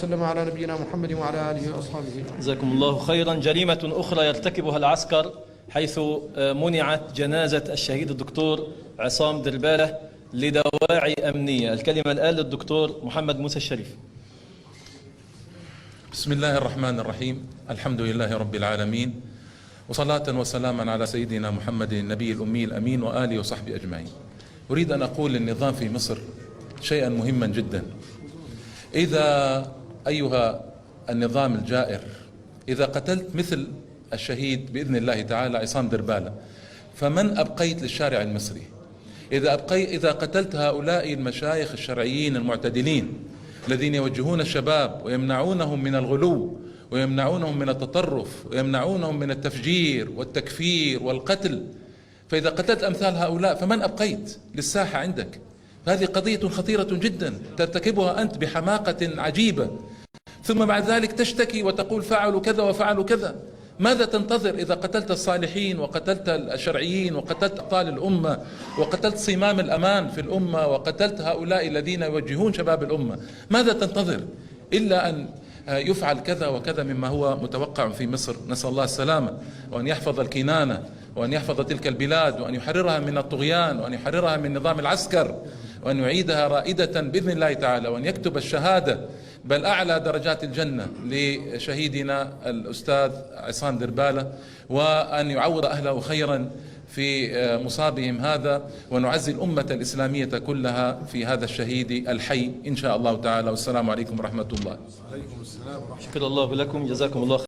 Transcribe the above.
وسلم على نبينا محمد وعلى آله وأصحابه. جزاكم الله خيرا. جريمة أخرى يرتكبها العسكر، حيث منعت جنازة الشهيد الدكتور عصام دربالة لدواعي أمنية. الكلمة الآن للدكتور محمد موسى الشريف. بسم الله الرحمن الرحيم. الحمد لله رب العالمين، وصلاة وسلاما على سيدنا محمد النبي الأمي الأمين وآله وصحبه أجمعين. أريد أن أقول للنظام في مصر شيئا مهما جدا. إذا أيها النظام الجائر، إذا قتلت مثل الشهيد بإذن الله تعالى عصام دربالة، فمن أبقيت للشارع المصري؟ إذا قتلت هؤلاء المشايخ الشرعيين المعتدلين الذين يوجهون الشباب ويمنعونهم من الغلو ويمنعونهم من التطرف ويمنعونهم من التفجير والتكفير والقتل، فإذا قتلت أمثال هؤلاء فمن أبقيت للساحة عندك؟ هذه قضية خطيرة جدا ترتكبها أنت بحماقة عجيبة، ثم بعد ذلك تشتكي وتقول فعلوا كذا وفعلوا كذا. ماذا تنتظر إذا قتلت الصالحين وقتلت الشرعيين وقتلت أبطال الأمة وقتلت صمام الأمان في الأمة وقتلت هؤلاء الذين يوجهون شباب الأمة؟ ماذا تنتظر إلا أن يفعل كذا وكذا مما هو متوقع في مصر؟ نسأل الله السلامة، وأن يحفظ الكنانة، وأن يحفظ تلك البلاد، وأن يحررها من الطغيان، وأن يحررها من نظام العسكر، وأن يعيدها رائدة بإذن الله تعالى، وأن يكتب الشهادة بل أعلى درجات الجنة لشهيدنا الأستاذ عصام دربالة، وأن يعوض أهله خيرا في مصابهم هذا، ونعزي الأمة الإسلامية كلها في هذا الشهيد الحي إن شاء الله تعالى. والسلام عليكم ورحمة الله. شكر الله لكم، جزاكم الله خير.